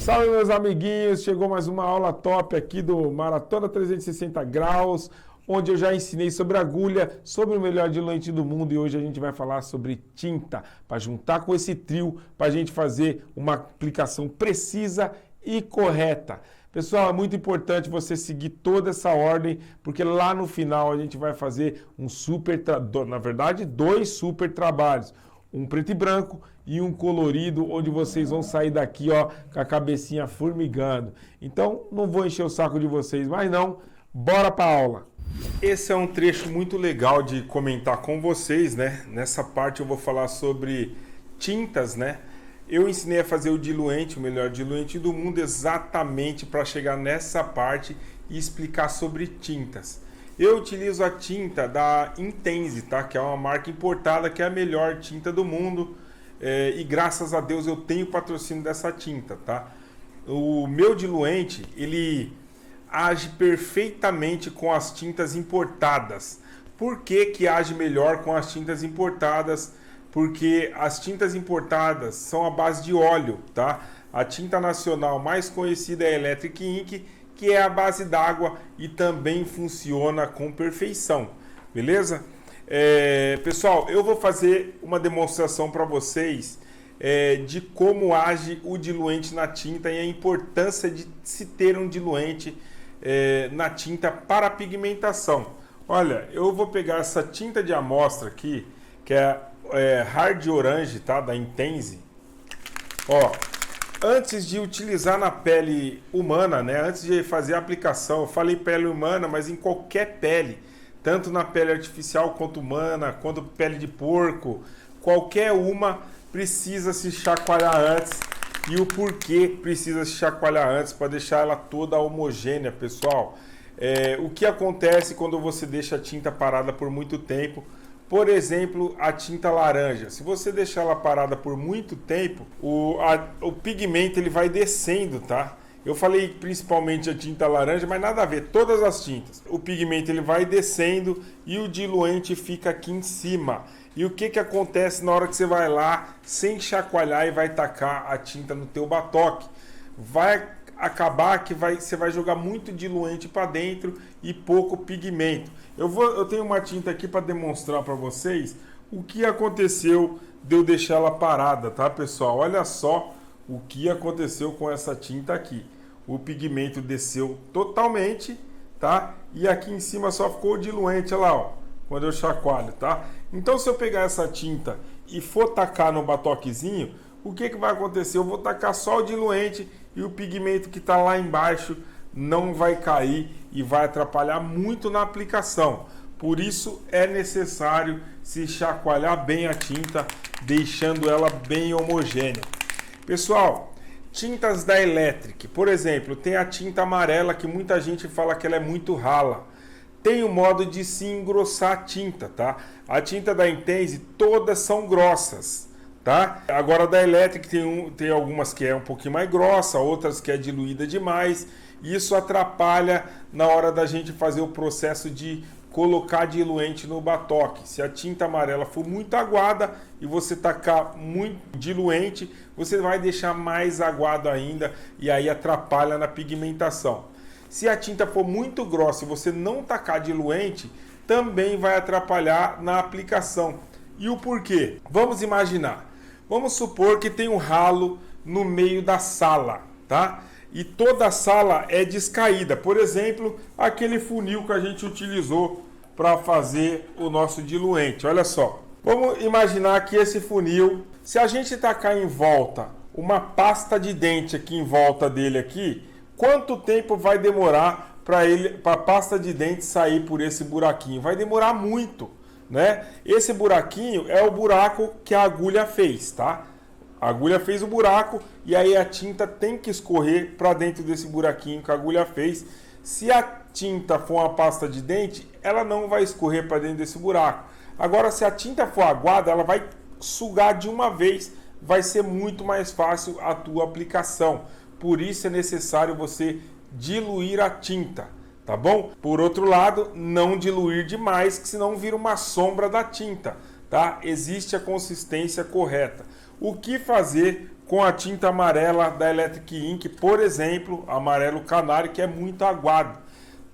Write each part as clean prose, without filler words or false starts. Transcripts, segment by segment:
Salve, meus amiguinhos! Chegou mais uma aula top aqui do Maratona 360 Graus, onde eu já ensinei sobre agulha, sobre o melhor diluente do mundo, e hoje a gente vai falar sobre tinta, para juntar com esse trio, para a gente fazer uma aplicação precisa e correta. Pessoal, é muito importante você seguir toda essa ordem, porque lá no final a gente vai fazer dois super trabalhos. Um preto e branco e um colorido, onde vocês vão sair daqui, ó, com a cabecinha formigando. Então, não vou encher o saco de vocês mais não, bora para a aula. Esse é um trecho muito legal de comentar com vocês, né? Nessa parte eu vou falar sobre tintas, né? Eu ensinei a fazer o diluente, o melhor diluente do mundo, exatamente para chegar nessa parte e explicar sobre tintas. Eu utilizo a tinta da Intense, tá? Que é uma marca importada, que é a melhor tinta do mundo. E graças a Deus eu tenho patrocínio dessa tinta, tá? O meu diluente, ele age perfeitamente com as tintas importadas. Por que que age melhor com as tintas importadas? Porque as tintas importadas são à base de óleo, tá? A tinta nacional mais conhecida é a Electric Ink, que é a base d'água e também funciona com perfeição, beleza? Pessoal, eu vou fazer uma demonstração para vocês de como age o diluente na tinta e a importância de se ter um diluente na tinta para pigmentação. Olha, eu vou pegar essa tinta de amostra aqui, que é Hard Orange, tá? Da Intense. Ó, antes de utilizar na pele humana, né? Antes de fazer a aplicação, eu falei pele humana, mas em qualquer pele, tanto na pele artificial quanto humana, quanto pele de porco, qualquer uma precisa se chacoalhar antes. E o porquê precisa se chacoalhar antes para deixar ela toda homogênea, pessoal? O que acontece quando você deixa a tinta parada por muito tempo? Por exemplo, a tinta laranja. Se você deixar ela parada por muito tempo, o pigmento ele vai descendo, tá? Eu falei principalmente a tinta laranja, mas nada a ver, todas as tintas. O pigmento ele vai descendo e o diluente fica aqui em cima. E o que que acontece na hora que você vai lá, sem chacoalhar e vai tacar a tinta no teu batoque? Vai acabar que você vai jogar muito diluente para dentro e pouco pigmento. Eu tenho uma tinta aqui para demonstrar para vocês o que aconteceu de eu deixar ela parada, tá, pessoal? Olha só o que aconteceu com essa tinta aqui. O pigmento desceu totalmente, tá? E aqui em cima só ficou o diluente, olha lá, ó, quando eu chacoalho, tá? Então, se eu pegar essa tinta e for tacar no batoquezinho, o que que vai acontecer? Eu vou tacar só o diluente e o pigmento que está lá embaixo não vai cair e vai atrapalhar muito na aplicação. Por isso é necessário se chacoalhar bem a tinta, deixando ela bem homogênea. Pessoal, tintas da Electric, por exemplo, tem a tinta amarela que muita gente fala que ela é muito rala. Tem o modo de se engrossar a tinta, tá? A tinta da Intense, todas são grossas, tá? Agora da Electric tem algumas que é um pouquinho mais grossa, outras que é diluída demais. Isso atrapalha na hora da gente fazer o processo de colocar diluente no batoque. Se a tinta amarela for muito aguada e você tacar muito diluente, você vai deixar mais aguado ainda e aí atrapalha na pigmentação. Se a tinta for muito grossa e você não tacar diluente, também vai atrapalhar na aplicação. E o porquê? Vamos imaginar. Vamos supor que tem um ralo no meio da sala, tá? E toda a sala é descaída. Por exemplo, aquele funil que a gente utilizou para fazer o nosso diluente. Olha só. Vamos imaginar que esse funil, se a gente tacar em volta uma pasta de dente aqui em volta dele aqui, quanto tempo vai demorar para a pasta de dente sair por esse buraquinho? Vai demorar muito, né? Esse buraquinho é o buraco que a agulha fez, tá? A agulha fez o buraco e aí a tinta tem que escorrer para dentro desse buraquinho que a agulha fez. Se a tinta for uma pasta de dente, ela não vai escorrer para dentro desse buraco. Agora, se a tinta for aguada, ela vai sugar de uma vez, vai ser muito mais fácil a tua aplicação. Por isso é necessário você diluir a tinta, tá bom? Por outro lado, não diluir demais, que senão vira uma sombra da tinta, tá? Existe a consistência correta. O que fazer com a tinta amarela da Electric Ink, por exemplo, amarelo canário, que é muito aguado?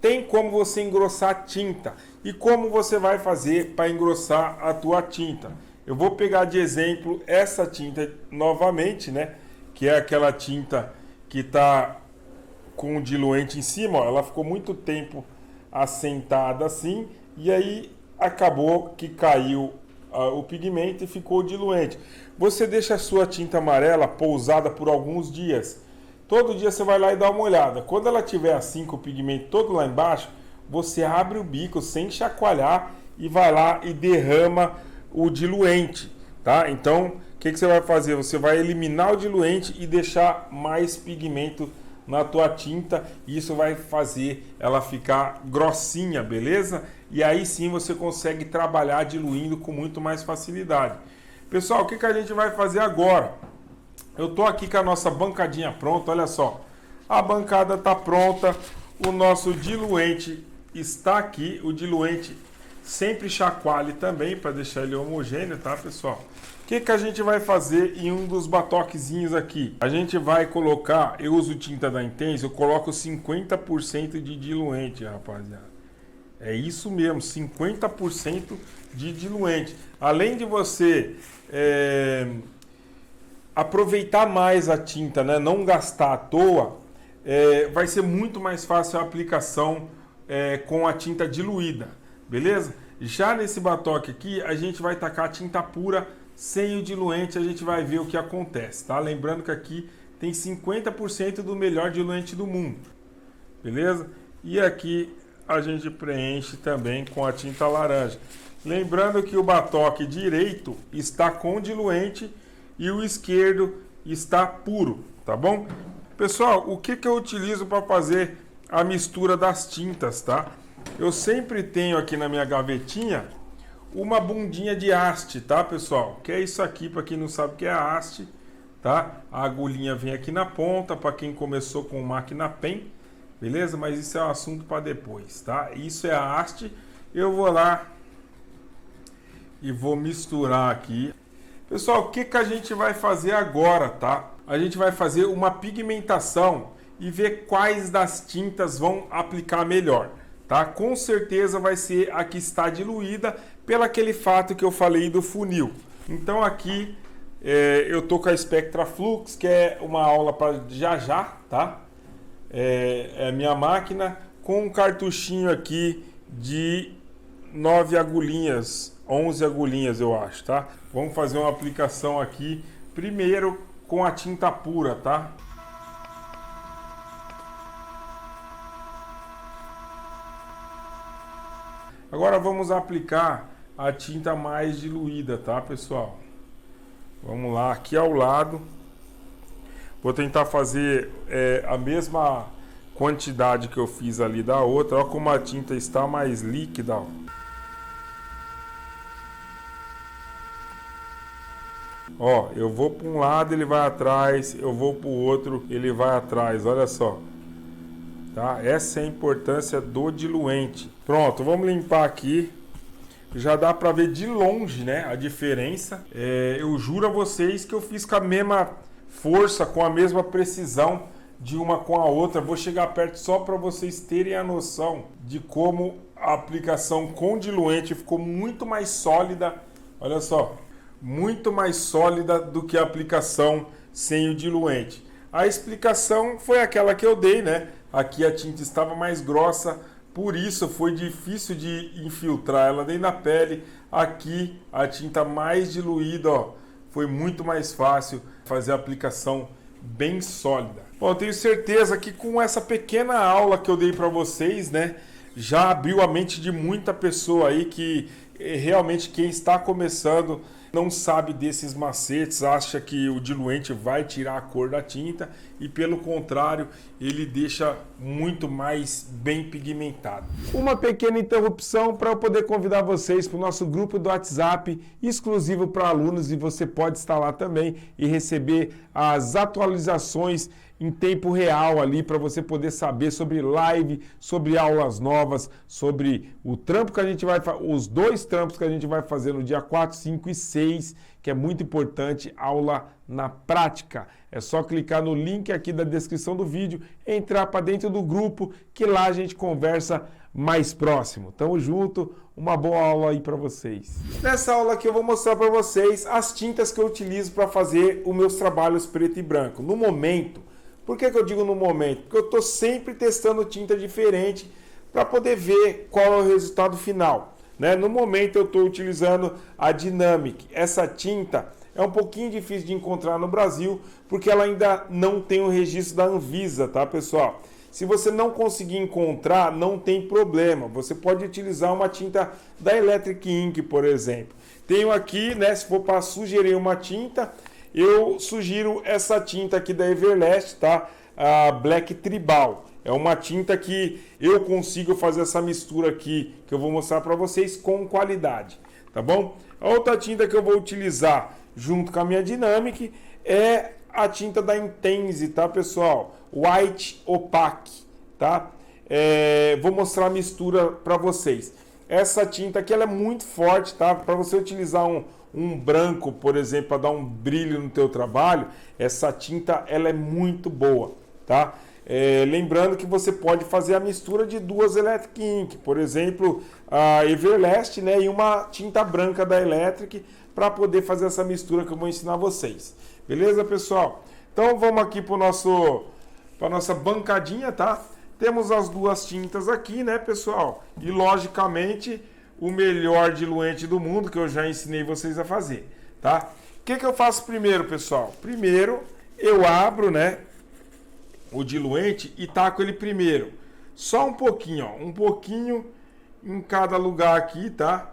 Tem como você engrossar a tinta. E como você vai fazer para engrossar a tua tinta? Eu vou pegar de exemplo essa tinta novamente, né? Que é aquela tinta que está com o diluente em cima, ó. Ela ficou muito tempo assentada assim, e aí acabou que caiu o pigmento e ficou o diluente. Você deixa a sua tinta amarela pousada por alguns dias. Todo dia você vai lá e dá uma olhada. Quando ela tiver assim com o pigmento todo lá embaixo, você abre o bico sem chacoalhar e vai lá e derrama o diluente, tá? Então, o que você vai fazer? Você vai eliminar o diluente e deixar mais pigmento na tua tinta. Isso vai fazer ela ficar grossinha, beleza? E aí sim você consegue trabalhar diluindo com muito mais facilidade. Pessoal, o que a gente vai fazer agora? Eu tô aqui com a nossa bancadinha pronta, olha só. A bancada está pronta, o nosso diluente está aqui. O diluente sempre chacoalhe também para deixar ele homogêneo, tá, pessoal? O que a gente vai fazer em um dos batoquezinhos aqui? A gente vai colocar, eu uso tinta da Intense, eu coloco 50% de diluente, rapaziada. É isso mesmo, 50% de diluente. Além de você aproveitar mais a tinta, né? Não gastar à toa, vai ser muito mais fácil a aplicação com a tinta diluída, beleza? Já nesse batoque aqui, a gente vai tacar a tinta pura sem o diluente, a gente vai ver o que acontece, tá? Lembrando que aqui tem 50% do melhor diluente do mundo, beleza? E aqui a gente preenche também com a tinta laranja. Lembrando que o batoque direito está com diluente e o esquerdo está puro, tá bom? Pessoal, o que eu utilizo para fazer a mistura das tintas, tá? Eu sempre tenho aqui na minha gavetinha uma bundinha de haste, tá, pessoal? Que é isso aqui, para quem não sabe o que é a haste, tá? A agulhinha vem aqui na ponta, para quem começou com máquina PEN, beleza? Mas isso é um assunto para depois, tá? Isso é a haste. Eu vou lá e vou misturar aqui. Pessoal, o que a gente vai fazer agora, tá? A gente vai fazer uma pigmentação e ver quais das tintas vão aplicar melhor, tá? Com certeza vai ser a que está diluída, pelo aquele fato que eu falei do funil. Então aqui eu tô com a Spectra Flux, que é uma aula para já, tá? É a minha máquina com um cartuchinho aqui de 9 agulhinhas, 11 agulhinhas eu acho, tá? Vamos fazer uma aplicação aqui, primeiro com a tinta pura, tá? Agora vamos aplicar a tinta mais diluída, tá, pessoal? Vamos lá, aqui ao lado. Vou tentar fazer a mesma quantidade que eu fiz ali da outra. Olha como a tinta está mais líquida, ó. Ó, eu vou para um lado, ele vai atrás, eu vou para o outro, ele vai atrás, olha só. Tá? Essa é a importância do diluente. Pronto, vamos limpar aqui. Já dá para ver de longe, né, a diferença. Eu juro a vocês que eu fiz com a mesma força, com a mesma precisão de uma com a outra. Vou chegar perto só para vocês terem a noção de como a aplicação com diluente ficou muito mais sólida. Olha só, muito mais sólida do que a aplicação sem o diluente. A explicação foi aquela que eu dei, né? Aqui a tinta estava mais grossa, por isso foi difícil de infiltrar ela dentro da pele. Aqui a tinta mais diluída, ó, foi muito mais fácil fazer a aplicação bem sólida. Bom, eu tenho certeza que com essa pequena aula que eu dei para vocês, né, já abriu a mente de muita pessoa aí que realmente quem está começando não sabe desses macetes, acha que o diluente vai tirar a cor da tinta e pelo contrário, ele deixa muito mais bem pigmentado. Uma pequena interrupção para eu poder convidar vocês para o nosso grupo do WhatsApp exclusivo para alunos, e você pode estar lá também e receber as atualizações em tempo real ali para você poder saber sobre live, sobre aulas novas, sobre o trampo que a gente vai fazer, os 2 trampos que a gente vai fazer no dia 4, 5 e 6, que é muito importante, aula na prática. É só clicar no link aqui da descrição do vídeo, entrar para dentro do grupo, que lá a gente conversa mais próximo. Tamo junto, uma boa aula aí para vocês. Nessa aula aqui eu vou mostrar para vocês as tintas que eu utilizo para fazer os meus trabalhos preto e branco. No momento, por que eu digo no momento? Porque eu estou sempre testando tinta diferente para poder ver qual é o resultado final. Né? No momento eu estou utilizando a Dynamic. Essa tinta é um pouquinho difícil de encontrar no Brasil, porque ela ainda não tem o registro da Anvisa, tá, pessoal? Se você não conseguir encontrar, não tem problema. Você pode utilizar uma tinta da Electric Ink, por exemplo. Tenho aqui, né, se for para sugerir uma tinta, eu sugiro essa tinta aqui da Everlast, tá? A Black Tribal. É uma tinta que eu consigo fazer essa mistura aqui, que eu vou mostrar para vocês com qualidade, tá bom? A outra tinta que eu vou utilizar junto com a minha Dynamic é a tinta da Intense, tá, pessoal? White Opaque, tá? Vou mostrar a mistura para vocês. Essa tinta aqui ela é muito forte, tá? Para você utilizar um branco, por exemplo, para dar um brilho no teu trabalho, essa tinta ela é muito boa, tá? Lembrando que você pode fazer a mistura de 2 Electric Ink, por exemplo, a Everlast, né, e uma tinta branca da Electric, para poder fazer essa mistura que eu vou ensinar vocês. Beleza, pessoal? Então vamos aqui para nossa bancadinha, tá? Temos as 2 tintas aqui, né, pessoal? E logicamente o melhor diluente do mundo que eu já ensinei vocês a fazer, tá? O que eu faço primeiro, pessoal? Primeiro eu abro, né, o diluente e taco ele primeiro. Só um pouquinho, ó, um pouquinho em cada lugar aqui, tá?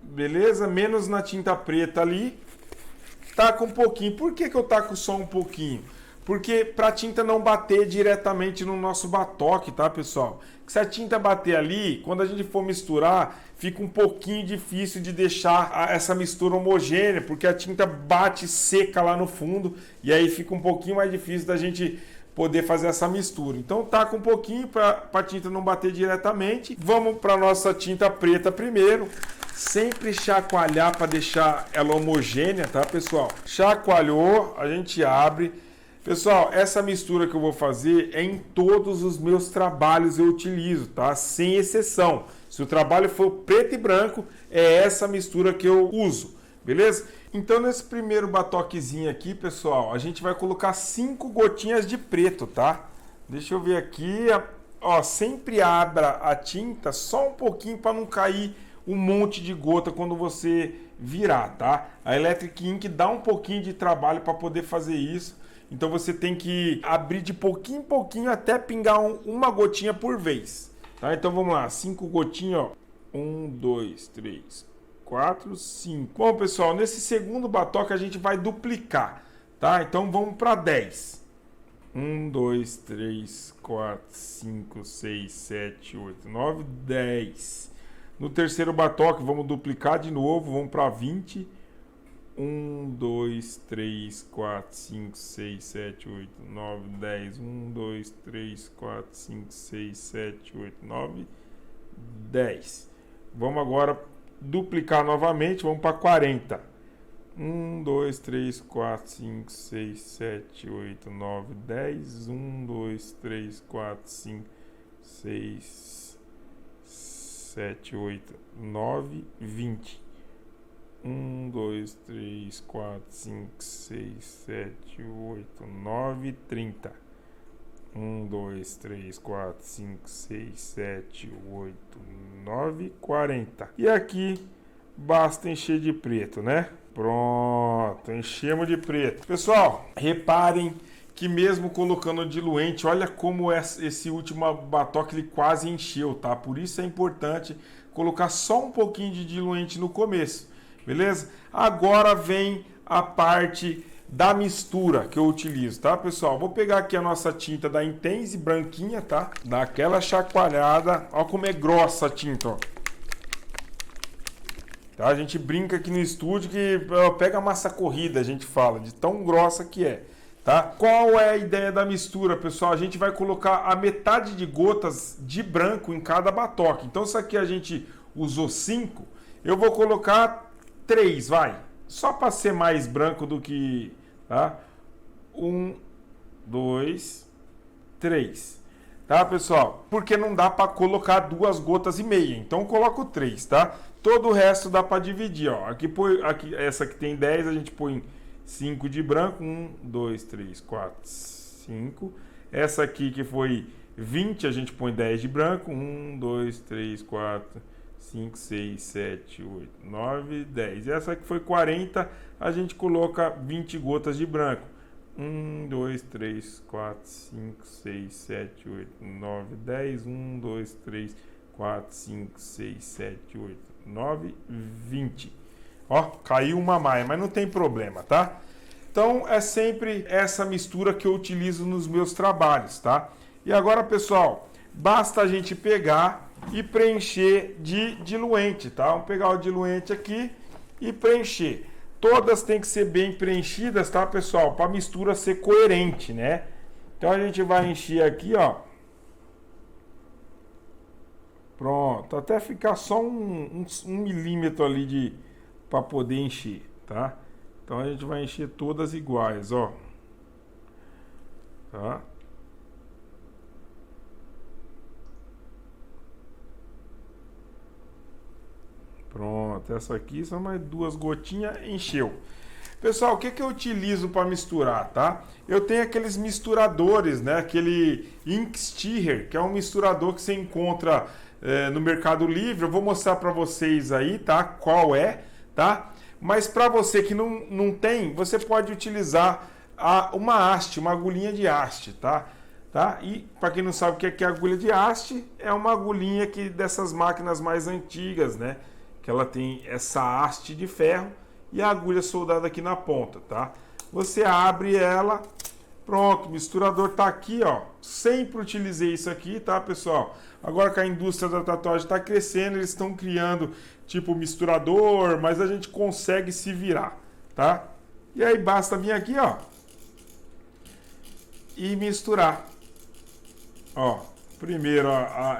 Beleza? Menos na tinta preta ali. Taco um pouquinho. Por que eu taco só um pouquinho? Porque para a tinta não bater diretamente no nosso batoque, tá, pessoal? Se a tinta bater ali, quando a gente for misturar, fica um pouquinho difícil de deixar essa mistura homogênea, porque a tinta bate seca lá no fundo e aí fica um pouquinho mais difícil da gente poder fazer essa mistura. Então taca um pouquinho para a tinta não bater diretamente. Vamos para nossa tinta preta primeiro. Sempre chacoalhar para deixar ela homogênea, tá, pessoal? Chacoalhou, a gente abre. Pessoal, essa mistura que eu vou fazer é em todos os meus trabalhos eu utilizo, tá? Sem exceção. Se o trabalho for preto e branco, é essa mistura que eu uso, beleza? Então, nesse primeiro batoquezinho aqui, pessoal, a gente vai colocar 5 gotinhas de preto, tá? Deixa eu ver aqui, ó, sempre abra a tinta só um pouquinho para não cair um monte de gota quando você virar, tá? A Electric Ink dá um pouquinho de trabalho para poder fazer isso. Então você tem que abrir de pouquinho em pouquinho até pingar uma gotinha por vez. Tá? Então vamos lá, 5 gotinhas, ó. 1, 2, 3, 4, 5. Bom, pessoal, nesse segundo batoque a gente vai duplicar, tá? Então vamos para 10. 1, 2, 3, 4, 5, 6, 7, 8, 9, 10. No terceiro batoque vamos duplicar de novo, vamos para 20. 1, 2, 3, 4, 5, 6, 7, 8, 9, 10. 1, 2, 3, 4, 5, 6, 7, 8, 9, 10. Vamos agora duplicar novamente, vamos para 40. 1, 2, 3, 4, 5, 6, 7, 8, 9, 10. 1, 2, 3, 4, 5, 6, 7, 8, 9, 20. 1, 2, 3, 4, 5, 6, 7, 8, 9, 30. 1, 2, 3, 4, 5, 6, 7, 8, 9, 40. E aqui basta encher de preto, né? Pronto, enchemos de preto. Pessoal, reparem que mesmo colocando diluente, olha como esse último batoque ele quase encheu, tá? Por isso é importante colocar só um pouquinho de diluente no começo. Beleza? Agora vem a parte da mistura que eu utilizo, tá, pessoal? Vou pegar aqui a nossa tinta da Intense branquinha, tá? Dá aquela chacoalhada. Olha como é grossa a tinta, ó. Tá? A gente brinca aqui no estúdio que pega a massa corrida, a gente fala, de tão grossa que é. Tá? Qual é a ideia da mistura, pessoal? A gente vai colocar a metade de gotas de branco em cada batoque. Então, se aqui a gente usou 5, eu vou colocar 3, vai. Só para ser mais branco do que... Tá? 1, 2, 3. Tá, pessoal? Porque não dá para colocar 2 gotas e meia. Então, eu coloco 3, tá? Todo o resto dá para dividir, ó. Aqui, essa aqui tem 10, a gente põe 5 de branco. 1, 2, 3, 4, 5. Essa aqui que foi 20, a gente põe 10 de branco. 1, 2, 3, 4, 5, 6, 7, 8, 9, 10. E essa aqui foi 40, a gente coloca 20 gotas de branco. 1, 2, 3, 4, 5, 6, 7, 8, 9, 10. 1, 2, 3, 4, 5, 6, 7, 8, 9, 20. Ó, caiu uma maia, mas não tem problema, tá? Então, é sempre essa mistura que eu utilizo nos meus trabalhos, tá? E agora, pessoal, basta a gente pegar e preencher de diluente, tá? Vamos pegar o diluente aqui e preencher. Todas têm que ser bem preenchidas, tá, pessoal? Para a mistura ser coerente, né? Então, a gente vai encher aqui, ó. Pronto, até ficar só um milímetro ali para poder encher, tá? Então a gente vai encher todas iguais, ó. Tá? Pronto, essa aqui são mais 2 gotinhas, encheu. Pessoal, o que eu utilizo para misturar, tá? Eu tenho aqueles misturadores, né? Aquele Ink Stirrer, que é um misturador que você encontra no Mercado Livre. Eu vou mostrar para vocês aí, tá? Qual é, tá? Mas para você que não tem, você pode utilizar uma haste, uma agulhinha de haste, tá? E para quem não sabe o que é agulha de haste, é uma agulhinha dessas máquinas mais antigas, né? Que ela tem essa haste de ferro e a agulha soldada aqui na ponta, tá? Você abre ela, pronto, o misturador tá aqui, ó. Sempre utilizei isso aqui, tá, pessoal? Agora que a indústria da tatuagem está crescendo, eles estão criando tipo misturador, mas a gente consegue se virar, tá? E aí basta vir aqui, ó, e misturar. Ó, primeiro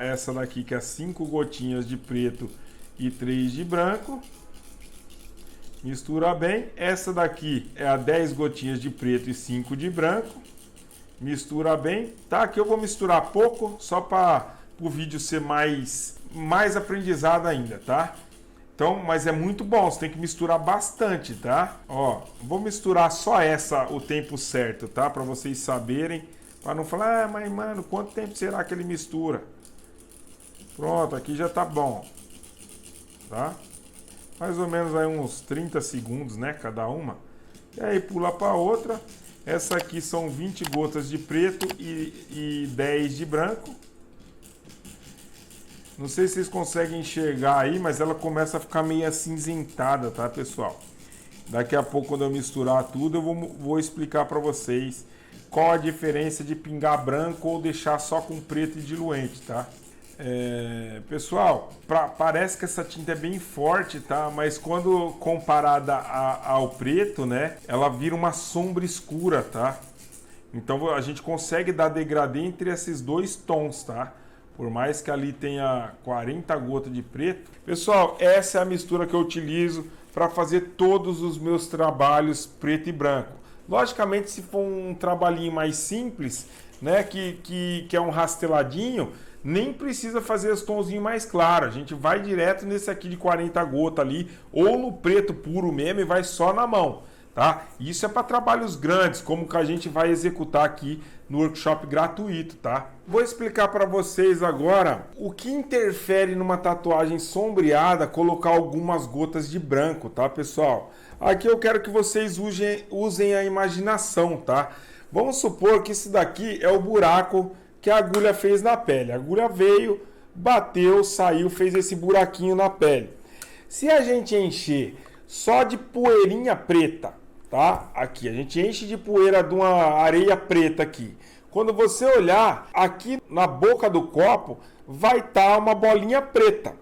essa daqui que é 5 gotinhas de preto e 3 de branco. Mistura bem. Essa daqui é a 10 gotinhas de preto e 5 de branco. Mistura bem. Tá, aqui eu vou misturar pouco, só para o vídeo ser mais aprendizado ainda, tá? Então, mas é muito bom, você tem que misturar bastante, tá? Ó, vou misturar só o tempo certo, tá? Para vocês saberem, para não falar, mas mano, quanto tempo será que ele mistura? Pronto, aqui já tá bom, tá? Mais ou menos aí uns 30 segundos, né, cada uma. E aí pula para outra. Essa aqui são 20 gotas de preto e 10 de branco. Não sei se vocês conseguem enxergar aí, mas ela começa a ficar meio acinzentada, tá, pessoal? Daqui a pouco, quando eu misturar tudo, eu vou explicar para vocês qual a diferença de pingar branco ou deixar só com preto e diluente, tá? Pessoal, parece que essa tinta é bem forte, tá? Mas quando comparada ao preto, né? Ela vira uma sombra escura, tá? Então a gente consegue dar degradê entre esses dois tons, tá? Por mais que ali tenha 40 gotas de preto. Pessoal, essa é a mistura que eu utilizo para fazer todos os meus trabalhos preto e branco. Logicamente, se for um trabalhinho mais simples, né, que é um rasteladinho, nem precisa fazer os tonzinhos mais claros. A gente vai direto nesse aqui de 40 gotas ali, ou no preto puro mesmo, e vai só na mão, tá? Isso é para trabalhos grandes, como que a gente vai executar aqui no workshop gratuito, tá? Vou explicar para vocês agora o que interfere numa tatuagem sombreada colocar algumas gotas de branco, tá, pessoal? Aqui eu quero que vocês usem a imaginação, tá? Vamos supor que esse daqui é o buraco que a agulha fez na pele. A agulha veio, bateu, saiu, fez esse buraquinho na pele. Se a gente encher só de poeirinha preta, tá? Aqui, a gente enche de poeira de uma areia preta aqui. Quando você olhar, aqui na boca do copo vai estar uma bolinha preta.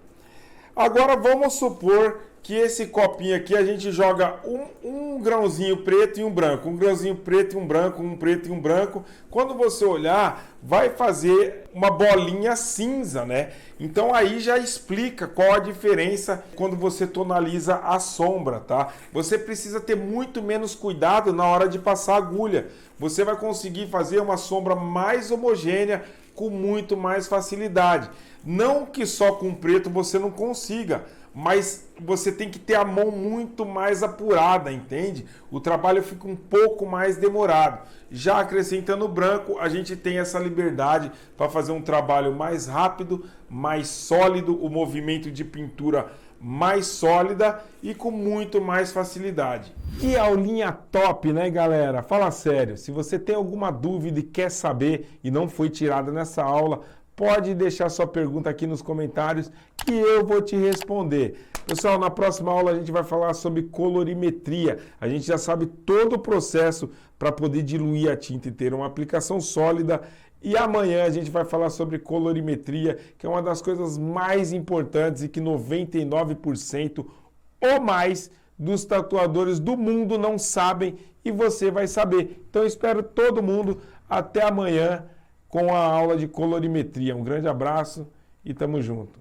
Agora vamos supor que esse copinho aqui a gente joga um um grãozinho preto e um branco, um grãozinho preto e um branco, um preto e um branco. Quando você olhar, vai fazer uma bolinha cinza, né? Então aí já explica qual a diferença quando você tonaliza a sombra, tá? Você precisa ter muito menos cuidado na hora de passar a agulha. Você vai conseguir fazer uma sombra mais homogênea com muito mais facilidade. Não que só com preto você não consiga, mas você tem que ter a mão muito mais apurada, entende? O trabalho fica um pouco mais demorado. Já acrescentando o branco, a gente tem essa liberdade para fazer um trabalho mais rápido, mais sólido, o movimento de pintura mais sólida e com muito mais facilidade. Que aulinha top, né, galera? Fala sério, se você tem alguma dúvida e quer saber e não foi tirada nessa aula, pode deixar sua pergunta aqui nos comentários que eu vou te responder. Pessoal, na próxima aula a gente vai falar sobre colorimetria. A gente já sabe todo o processo para poder diluir a tinta e ter uma aplicação sólida. E amanhã a gente vai falar sobre colorimetria, que é uma das coisas mais importantes e que 99% ou mais dos tatuadores do mundo não sabem e você vai saber. Então eu espero todo mundo até amanhã com a aula de colorimetria. Um grande abraço e tamo junto.